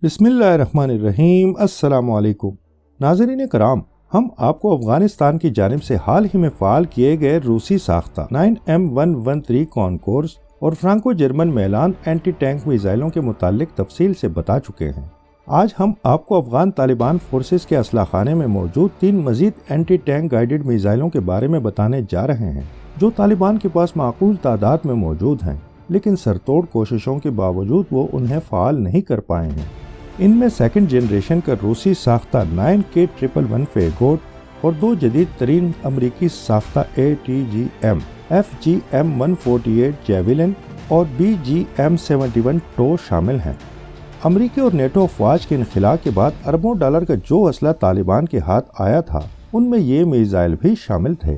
बिस्मिल्लाहिर्रहमानिर्रहीम। अस्सलाम वालेकुम नाज़रीन कराम, हम आपको अफगानिस्तान की जानिब से हाल ही में फ़ाल किए गए रूसी साख्ता 9M113 कॉनकोर्स और Franco German Milan anti tank मिसाइलों के मुतालिक तफसील से बता चुके हैं। आज हम आपको अफगान तालिबान फोर्सेस के असलाह खाने में मौजूद 3 मजीद एंटी टैंक गाइडेड मिसाइलों के बारे में बताने जा रहे हैं, जो तालिबान के पास माकूल तादाद में मौजूद हैं, लेकिन सरतोड़ कोशिशों के बावजूद वो उन्हें फ़ाल नहीं कर पाए हैं। इनमें सेकंड जनरेशन का रूसी साख्ता 9K111 फेगोट और 2 जदीद तरीन अमरीकी साख्ता ATGM FGM-148 जेवलिन और BGM-71 टो शामिल हैं। अमरीकी और नेटो अफवाज के इनखला के बाद अरबों डॉलर का जो असला तालिबान के हाथ आया था, उनमें ये मिसाइल भी शामिल थे।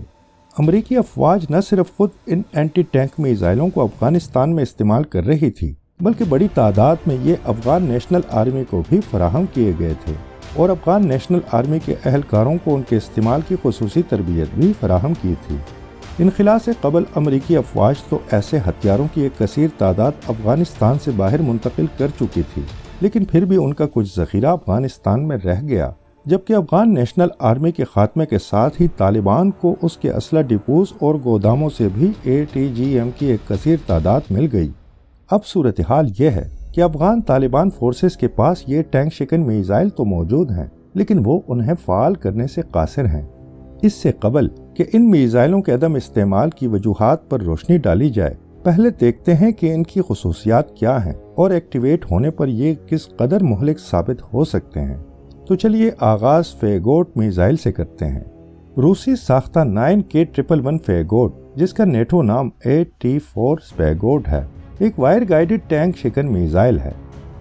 अमरीकी अफवाज न सिर्फ खुद इन एंटी टैंक मिसाइलों को अफगानिस्तान में इस्तेमाल कर रही थी, बल्कि बड़ी तादाद में ये अफगान नेशनल आर्मी को भी फराहम किए गए थे और अफगान नेशनल आर्मी के अहलकारों को उनके इस्तेमाल की खुसूसी तरबियत भी फराहम की थी। इनखला से कबल अमरीकी अफवाज तो ऐसे हथियारों की एक कसीर तादाद अफगानिस्तान से बाहर मुंतकिल कर चुकी थी, लेकिन फिर भी उनका कुछ ज़ख़ीरा अफगानिस्तान में रह गया, जबकि अफगान नेशनल आर्मी के खात्मे के साथ ही तालिबान को उसके असला डिपोज और गोदामों से भी ATGM की एक कसीर तादाद मिल गई। अब सूरत हाल ये है कि अफगान तालिबान फोर्सेस के पास ये टैंक शिकन मिसाइल तो मौजूद हैं, लेकिन वो उन्हें फ़ाल करने से कासिर हैं। इससे कबल कि इन मिसाइलों के अदम इस्तेमाल की वजूहात पर रोशनी डाली जाए, पहले देखते हैं कि इनकी खुसूसियात क्या हैं और एक्टिवेट होने पर ये किस कदर मुहलिक साबित हो सकते हैं। तो चलिए आगाज़ फेगोट मिसाइल से करते हैं। रूसी साख्ता 9K111 फेगोट, जिसका नेटो नाम AT4 स्पेगोट है, एक वायर गाइडेड टैंक शिकन मिसाइल है।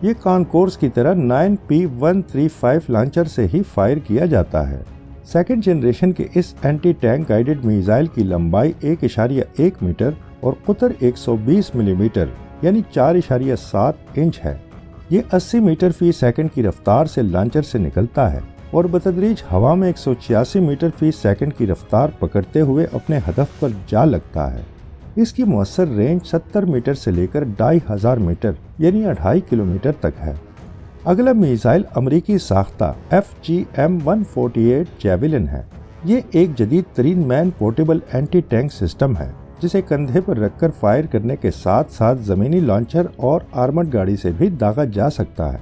ये कॉनकोर्स की तरह 9P135 लॉन्चर से ही फायर किया जाता है। सेकंड जनरेशन के इस एंटी टैंक गाइडेड मिसाइल की लंबाई 1.1 मीटर और कुतर 120 मिलीमीटर यानी 4.7 इंच है। ये 80 मीटर फी सेकंड की रफ्तार से लॉन्चर से निकलता है और बतदरीज हवा में 186 मीटर फी सेकंड की रफ्तार पकड़ते हुए अपने हदफ पर जा लगता है। इसकी मुअस्सर रेंज 70 मीटर से लेकर 2500 मीटर यानी 2.5 किलोमीटर तक है। अगला मिसाइल अमरीकी साख्ता FGM-148 जेवलिन है। ये एक जदीद तरीन man portable anti tank system है, जिसे कंधे पर रखकर फायर करने के साथ साथ ज़मीनी लॉन्चर और आर्मर्ड गाड़ी से भी दागा जा सकता है।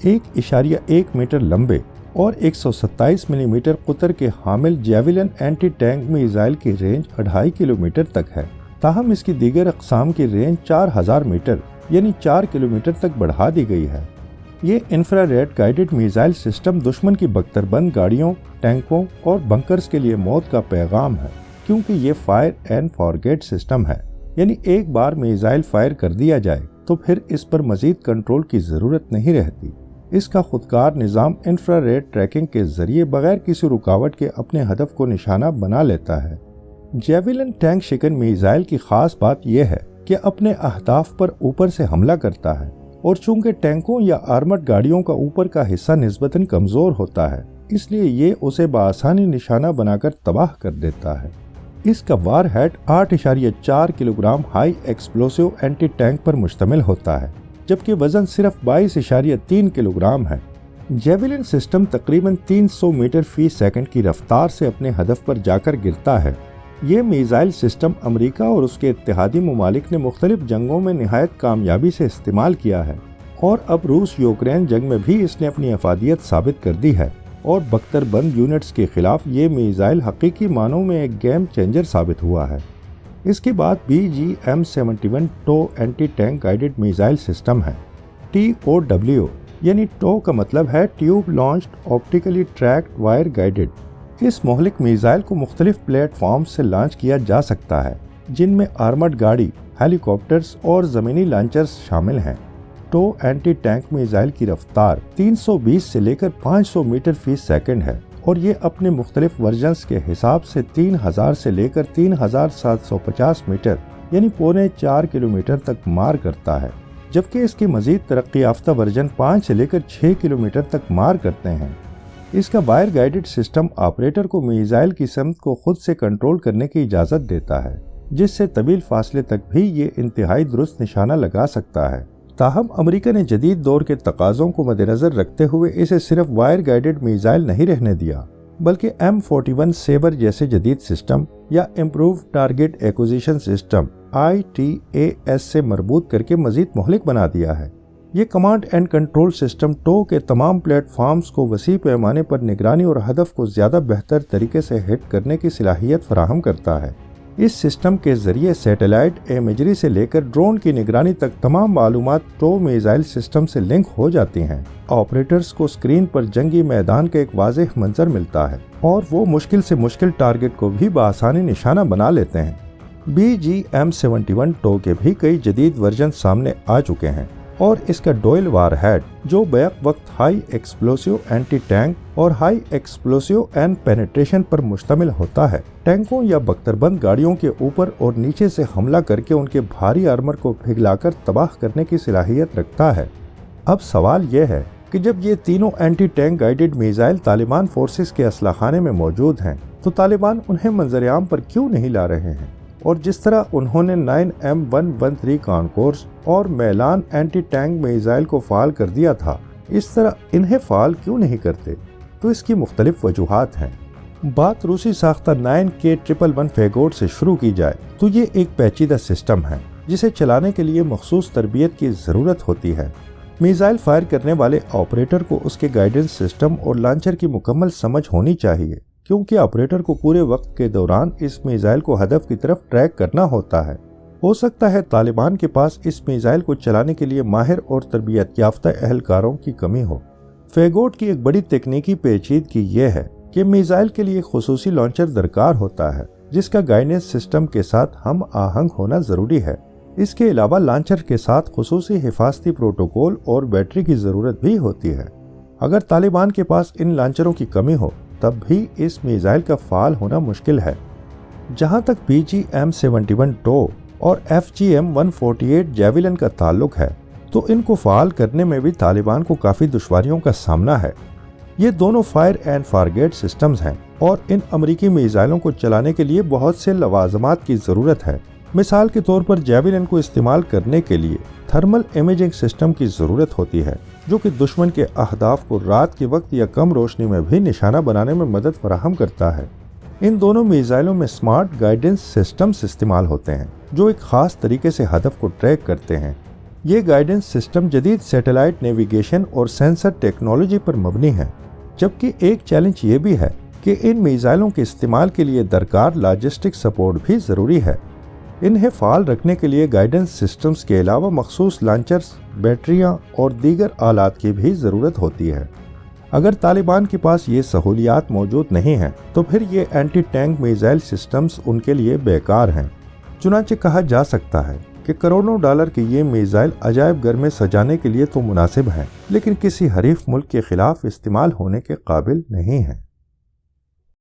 1.1 मीटर लंबे और 127 मिलीमीटर कुतर के हामिल जेवलिन एंटी टैंक मिसाइल की रेंज 2.5 किलोमीटर तक है। ताहम इसकी दीगर अक़साम की रेंज 4000 मीटर यानी 4 किलोमीटर तक बढ़ा दी गई है। ये इंफ्रारेड गाइडेड मिसाइल सिस्टम दुश्मन की बख्तरबंद गाड़ियों, टैंकों और बंकर्स के लिए मौत का पैगाम है, क्योंकि ये फायर एंड फॉरगेट सिस्टम है, यानी एक बार मिसाइल फायर कर दिया जाए तो फिर इस पर मजीद कंट्रोल की ज़रूरत नहीं रहती। इसका खुदकार निज़ाम इंफ्रारेड ट्रैकिंग के जरिए बगैर किसी रुकावट के अपने हदफ को निशाना बना लेता है। जेवलिन टैंक शिकन मिसाइल की खास बात यह है कि अपने अहदाफ पर ऊपर से हमला करता है और चूंकि टैंकों या आर्मर्ड गाड़ियों का ऊपर का हिस्सा निस्बतन कमजोर होता है, इसलिए ये उसे बआसानी निशाना बनाकर तबाह कर देता है। इसका warhead 8.4 kilogram high explosive anti tank पर मुश्तमिल होता है, जबकि वजन सिर्फ 22.3 किलोग्राम है। जेवलिन सिस्टम तकरीबन 300 मीटर फी सेकंड की रफ्तार से अपने हदफ पर जाकर गिरता है। ये मिसाइल सिस्टम अमेरिका और उसके इत्तेहादी ममालिक ने मुख्तलिफ जंगों में निहायत कामयाबी से इस्तेमाल किया है और अब रूस यूक्रेन जंग में भी इसने अपनी अफादियत साबित कर दी है और बख्तरबंद यूनिट्स के खिलाफ ये मिसाइल हकीकी मानों में एक गेम चेंजर साबित हुआ है। इसके बाद BGM-71 टो anti tank guided missile system है। TOW यानी टो का मतलब है tube launched optically tracked wire guided. इस मोहलिक मिसाइल को मुख्तलिफ प्लेटफॉर्म से लॉन्च किया जा सकता है, जिनमें आर्मर्ड गाड़ी, हेलीकॉप्टर्स और ज़मीनी लॉन्चर्स शामिल हैं। टो एंटी टैंक मिसाइल की रफ्तार 320 से लेकर 500 मीटर फी सेकंड है और ये अपने मुख्तलिफ वर्जन्स के हिसाब से 3000 से लेकर 3750 मीटर यानी 3.25 किलोमीटर तक मार करता है, जबकि इसके मजीद तरक्की याफ्ता वर्जन 5 से लेकर 6 किलोमीटर तक मार करते हैं। इसका वायर गाइडेड सिस्टम ऑपरेटर को मिसाइल की समत को खुद से कंट्रोल करने की इजाज़त देता है, जिससे तवील फासले तक भी ये इंतहाई दुरुस्त निशाना लगा सकता है تاہم امریکہ نے جدید دور کے تقاضوں کو مد نظر رکھتے ہوئے اسے صرف وائر گائیڈڈ میزائل نہیں رہنے دیا، بلکہ M41 سیبر جیسے جدید سسٹم یا improve target acquisition system ITAS سے مربوط کر کے مزید مہلک بنا دیا ہے۔ یہ command and control system two کے تمام پلیٹ فارمز کو وسیع پیمانے پر نگرانی اور ہدف کو زیادہ بہتر طریقے سے ہٹ کرنے کی صلاحیت فراہم کرتا ہے۔ اس سسٹم کے ذریعے سیٹلائٹ امیجری سے لے کر ڈرون کی نگرانی تک تمام معلومات ٹو میزائل سسٹم سے لنک ہو جاتی ہیں۔ آپریٹرز کو اسکرین پر جنگی میدان کا ایک واضح منظر ملتا ہے اور وہ مشکل سے مشکل ٹارگٹ کو بھی بآسانی نشانہ بنا لیتے ہیں۔ BGM-71 ٹو کے بھی کئی جدید ورژن سامنے آ چکے ہیں اور اس کا ڈوئل وار ہیڈ جو بیک وقت ہائی ایکسپلوسیو اینٹی ٹینک اور ہائی ایکسپلوسیو اینڈ پینیٹریشن پر مشتمل ہوتا ہے، ٹینکوں یا بختربند گاڑیوں کے اوپر اور نیچے سے حملہ کر کے ان کے بھاری آرمر کو پگھلا کر تباہ کرنے کی صلاحیت رکھتا ہے۔ اب سوال یہ ہے کہ جب یہ تینوں anti tank guided missile Taliban forces کے اسلحہ خانے میں موجود ہیں تو طالبان انہیں منظر عام پر کیوں نہیں لا رہے ہیں؟ اور جس طرح انہوں نے 9M113 کانکورس اور میلان اینٹی ٹینک میزائل کو فعال کر دیا تھا، اس طرح انہیں فعال کیوں نہیں کرتے؟ تو اس کی مختلف وجوہات ہیں۔ بات روسی ساختہ 9K111 فیگوٹ سے شروع کی جائے تو یہ ایک پیچیدہ سسٹم ہے جسے چلانے کے لیے مخصوص تربیت کی ضرورت ہوتی ہے۔ میزائل فائر کرنے والے آپریٹر کو اس کے گائیڈنس سسٹم اور لانچر کی مکمل سمجھ ہونی چاہیے، کیونکہ آپریٹر کو پورے وقت کے دوران اس میزائل کو ہدف کی طرف ٹریک کرنا ہوتا ہے۔ ہو سکتا ہے طالبان کے پاس اس میزائل کو چلانے کے لیے ماہر اور تربیت یافتہ اہلکاروں کی کمی ہو۔ فیگوٹ کی ایک بڑی تکنیکی پیچیدگی یہ ہے کہ میزائل کے لیے خصوصی لانچر درکار ہوتا ہے جس کا گائیڈنس سسٹم کے ساتھ ہم آہنگ ہونا ضروری ہے۔ اس کے علاوہ لانچر کے ساتھ خصوصی حفاظتی پروٹوکول اور بیٹری کی ضرورت بھی ہوتی ہے۔ اگر طالبان کے پاس ان لانچروں کی کمی ہو تب بھی اس میزائل کا فعال ہونا مشکل ہے۔ جہاں تک BGM-71 ٹو اور FGM-148 جیولن کا تعلق ہے تو ان کو فعال کرنے میں بھی طالبان کو کافی دشواریوں کا سامنا ہے۔ یہ دونوں فائر اینڈ فارگیٹ سسٹمز ہیں اور ان امریکی میزائلوں کو چلانے کے لیے بہت سے لوازمات کی ضرورت ہے۔ مثال کے طور پر جیولن کو استعمال کرنے کے لیے تھرمل امیجنگ سسٹم کی ضرورت ہوتی ہے جو کہ دشمن کے اہداف کو رات کے وقت یا کم روشنی میں بھی نشانہ بنانے میں مدد فراہم کرتا ہے۔ ان دونوں میزائلوں میں سمارٹ گائیڈنس سسٹمز استعمال ہوتے ہیں جو ایک خاص طریقے سے ہدف کو ٹریک کرتے ہیں۔ یہ گائیڈنس سسٹم جدید سیٹلائٹ نیویگیشن اور سینسر ٹیکنالوجی پر مبنی ہے، جبکہ ایک چیلنج یہ بھی ہے کہ ان میزائلوں کے استعمال کے لیے درکار لاجسٹک سپورٹ بھی ضروری ہے۔ انہیں فعال رکھنے کے لیے گائیڈنس سسٹمز کے علاوہ مخصوص لانچرز، بیٹریاں اور دیگر آلات کی بھی ضرورت ہوتی ہے۔ اگر طالبان کے پاس یہ سہولیات موجود نہیں ہیں تو پھر یہ اینٹی ٹینک میزائل سسٹمز ان کے لیے بیکار ہیں۔ چنانچہ کہا جا سکتا ہے کہ کروڑوں ڈالر کے یہ میزائل عجائب گھر میں سجانے کے لیے تو مناسب ہیں، لیکن کسی حریف ملک کے خلاف استعمال ہونے کے قابل نہیں ہیں۔